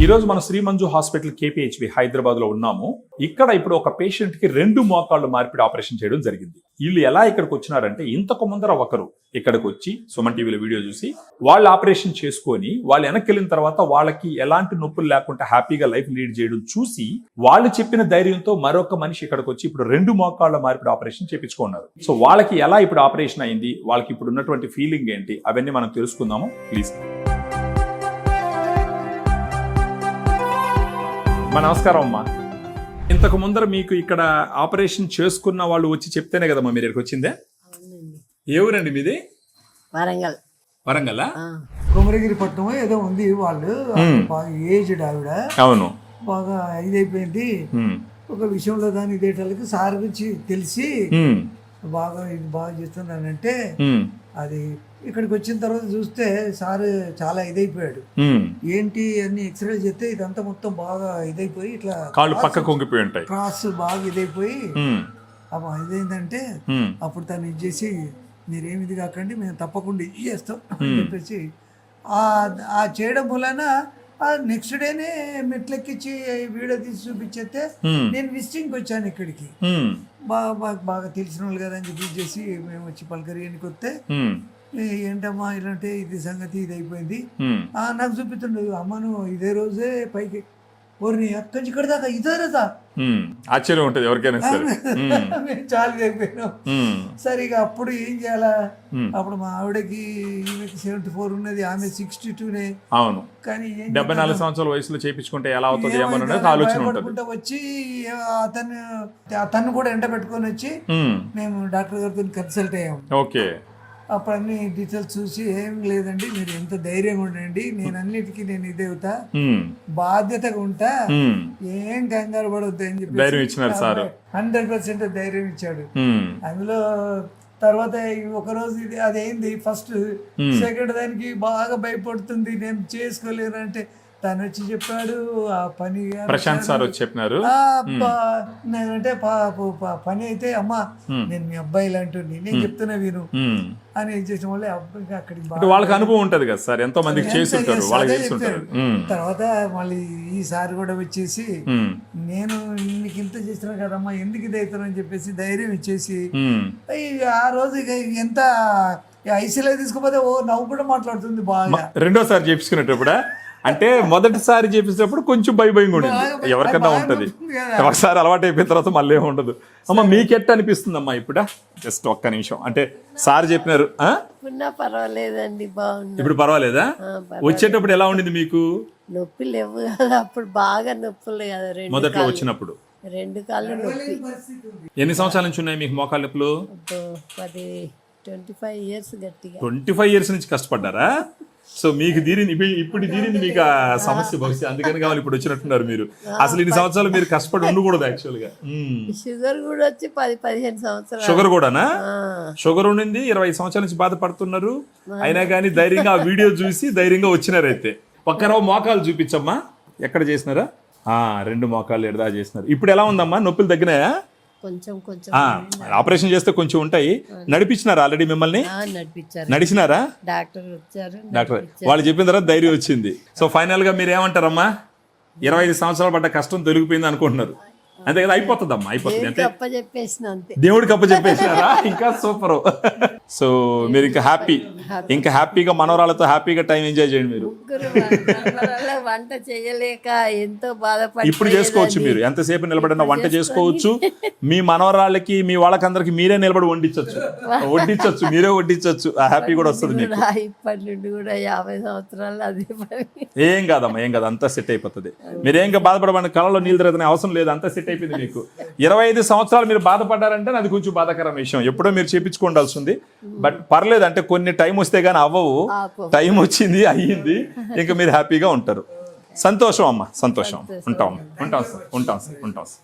ఈ రోజు మన శ్రీ మంజు హాస్పిటల్ కేపీహెచ్బి హైదరాబాద్ లో ఉన్నాము. ఇక్కడ ఇప్పుడు ఒక పేషెంట్ కి 2 మోకాళ్ళు మార్పిడి ఆపరేషన్ చేయడం జరిగింది. వీళ్ళు ఎలా ఇక్కడికి వచ్చినారంటే, ఇంతకు ముందర ఒకరు ఇక్కడికి వచ్చి సుమన్ టీవీలో వీడియో చూసి వాళ్ళు ఆపరేషన్ చేసుకొని వాళ్ళు వెనక్కి వెళ్ళిన తర్వాత వాళ్ళకి ఎలాంటి నొప్పులు లేకుండా హ్యాపీగా లైఫ్ లీడ్ చేయడం చూసి వాళ్ళు చెప్పిన ధైర్యంతో మరొక మనిషి ఇక్కడికి వచ్చి ఇప్పుడు 2 మోకాళ్ళ మార్పిడి ఆపరేషన్ చేయించుకున్నారు. సో వాళ్ళకి ఎలా ఇప్పుడు ఆపరేషన్ అయింది, వాళ్ళకి ఇప్పుడు ఉన్నటువంటి ఫీలింగ్ ఏంటి, అవన్నీ మనం తెలుసుకుందాము. ప్లీజ్ నమస్కారం అమ్మా. ఇంతకు ముందర మీకు ఇక్కడ ఆపరేషన్ చేసుకున్న వాళ్ళు వచ్చి చెప్తేనే కదమ్మా మీరు ఇక్కడికి వచ్చిందే? ఏ ఊరండి మీది? వరంగల్. వరంగల్ కుమరగిరి పట్నం ఏదో ఉంది. వాళ్ళు బాగా ఏజ్డ్ ఆవిడ, అవును, బాగా ఇదైపోయింది. ఒక విషయంలో దాని ఇదేటాలకి సార్ గురించి తెలిసి బాగా ఇది బాగా చేస్తున్నానంటే, అది ఇక్కడికి వచ్చిన తర్వాత చూస్తే సార్ చాలా ఇదైపోయాడు. ఏంటి అన్ని ఎక్స్రే చేస్తే ఇదంతా మొత్తం బాగా ఇదైపోయి ఇట్లా కాళ్ళు పక్క కొంగిపోయి ఉంటాయి, క్రాస్ బాగా ఇదైపోయి ఇదేంటంటే అప్పుడు తను ఇది చేసి మీరేమి ఇది కాకండి, మేము తప్పకుండా ఇది చేస్తాం అని చెప్పేసి ఆ చేయడం వలన నెక్స్ట్ డేనే మెట్లెక్కించి వీడియో తీసి చూపించేస్తే నేను విజిటింగ్కి వచ్చాను ఇక్కడికి. బాగా తెలిసిన వాళ్ళు కదా అని చెప్పి చేసి మేము వచ్చి పలకరియానికి వస్తే, ఏంటమ్మా ఇలాంటి ఇది సంగతి ఇది అయిపోయింది నాకు చూపిస్తుండే. అమ్మ నువ్వు ఇదే రోజే పైకి ఓరిని అక్కడి నుంచి ఇక్కడ దాకా ఇదే రోజా ఆశ్చర్యం ఉంటుంది ఎవరికైనా. మేము చాలా అయిపోయినాం. సరే ఇక అప్పుడు ఏం చేయాలా? అప్పుడు మా ఆవిడకి ఈమెకి 74 ఉన్నది, ఆమె 62నే. అవును, కానీ 74 సంవత్సరాల వయసులో చేయించుకుంటే ఎలా అవుతుంది ఆలోచన వచ్చి అతన్ని కూడా ఎండ పెట్టుకొని వచ్చి మేము డాక్టర్ గారితో కన్సల్ట్ అయ్యాము. ఓకే, అప్పుడు అన్ని డీటెయిల్స్ చూసి ఏం లేదండి, మీరు ఎంత ధైర్యంగా ఉండండి, నేను అన్నిటికీ నేను ఇదే అవుతా, బాధ్యతగా ఉంటా, ఏం కంగారు పడవద్దు అని చెప్పి 100% ధైర్యం ఇచ్చాడు. అందులో తర్వాత ఒకరోజు ఇది అదేంది ఫస్ట్ సెకండ్ దానికి బాగా భయపడుతుంది, నేను చేసుకోలేను అంటే తను వచ్చి చెప్పాడు. ఆ పని ప్రశాంత్ సార్ వచ్చి చెప్పినారు. నేనంటే పని అయితే అమ్మా నేను మీ అబ్బాయి లాంటి నేను చెప్తున్నా విను అని ఏం చేసిన వాళ్ళే అబ్బాయి అక్కడికి వాళ్ళకి అనుభవం ఉంటది కదా సార్, ఎంతో మందికి చేస్తుంటారు. తర్వాత మళ్ళీ ఈ సార్ కూడా వచ్చేసి నేను మీకు ఇంత చేస్తున్నా కదమ్మా ఎందుకు ఇది అవుతానని చెప్పేసి ధైర్యం ఇచ్చేసి ఆ రోజు ఇక ఎంత ఐసీలో తీసుకుపోతే నవ్వు కూడా మాట్లాడుతుంది బాగా. రెండోసారి చేపించుకునేటప్పుడు అంటే మొదటిసారి చేపించినప్పుడు కొంచెం భయంగా ఉండేది, ఎవరికన్నా ఉంటది. ఒకసారి అలవాటు అయిపోయిన తర్వాత మళ్ళీ ఏమి ఉండదు. అమ్మ మీకెట్ట అనిపిస్తుంది అమ్మా ఇప్పుడు? జస్ట్ ఒక్క నిమిషం, అంటే సార్ చెప్పినారు పర్వాలేదండి, బాగుంది. ఇప్పుడు పర్వాలేదా? వచ్చేటప్పుడు ఎలా ఉండింది మీకు? నొప్పి లేవు కదా అప్పుడు, బాగా నొప్పులు కదా మొదట్లో వచ్చినప్పుడు. 2 కాళ్ళు నొప్పి. ఎన్ని సంవత్సరాల నుంచి ఉన్నాయి మీకు మోకాళ్ళ నొప్పులు? 25 ఇయర్స్ గట్టిగా. 25 ఇయర్స్ నుంచి కష్టపడ్డారా? సో మీకు ఇప్పుడు తీరింది మీకు ఆ సమస్య బహుశా, అందుకని కావాలి ఇప్పుడు వచ్చినట్టున్నారు మీరు. అసలు ఇన్ని సంవత్సరాలు మీరు కష్టపడి ఉండకూడదు యాక్చువల్ గా. షుగర్ కూడా వచ్చి 10-15 సంవత్సరాలు. షుగర్ కూడానా? షుగర్ ఉండింది, 20 సంవత్సరాల నుంచి బాధపడుతున్నారు, అయినా కానీ ధైర్యంగా ఆ వీడియో చూసి ధైర్యంగా వచ్చినారైతే. ఒక్కరో మోకాలు చూపించమ్మా, ఎక్కడ చేసినారా? 2 మోకాలు ఎడదా చేసినారు. ఇప్పుడు ఎలా ఉందమ్మా, నొప్పులు తగ్గినాయా? కొంచెం కొంచెం. ఆపరేషన్ చేస్తే కొంచెం ఉంటాయి. నడిపించినారా ఆల్రెడీ మిమ్మల్ని? నడిచినారా? డాక్టర్ వచ్చారు, డాక్టర్ వాళ్ళు చెప్పిన తర్వాత ధైర్యం వచ్చింది. సో ఫైనల్ గా మీరు ఏమంటారమ్మా? 25 సంవత్సరాలు పడ్డ కష్టం తొలగిపోయింది అనుకుంటున్నారు, అంతే కదా? అయిపోతుందమ్మా, అయిపోతుంది. అంటే దేవుడికి అప్పచెప్పేసినారా? ఇంకా సూపర్. సో మీరు ఇంకా హ్యాపీగా మనవరాలతో హ్యాపీగా టైం ఎంజాయ్ చేయండి. మీరు వంట చేయలేక ఎంతో బాధపడి ఇప్పుడు చేసుకోవచ్చు, మీరు ఎంతసేపు నిలబడినా వంట చేసుకోవచ్చు. మీ మనవరాళ్ళకి మీ వాళ్ళకందరికి మీరే నిలబడి వడ్డించవచ్చు, మీరే వడ్డించవచ్చు. ఆ హ్యాపీ కూడా వస్తుంది మీకు. ఇప్పటి నుండి కూడా 50 సంవత్సరాలు అదే పని. ఏం కాదమ్మా, ఏం కాదు, అంతా సెట్ అయిపోతుంది. మీరేం బాధపడమని కళ్ళలో నీళ్ళు తిరగనే అవసరం లేదు, అంతా సెట్ అయిపోయింది మీకు. 25 సంవత్సరాలు మీరు బాధపడ్డారంటే అది కొంచెం బాధాకరమైన విషయం. ఎప్పుడో మీరు చేయించుకోవాల్సి ఉంది. బట్ పర్లేదు, అంటే కొన్ని టైం వస్తే గానీ అవ్వవు. టైం వచ్చింది, అయ్యింది, ఇంకా మీరు హ్యాపీగా ఉంటారు. సంతోషం అమ్మా, సంతోషం. ఉంటాం సార్.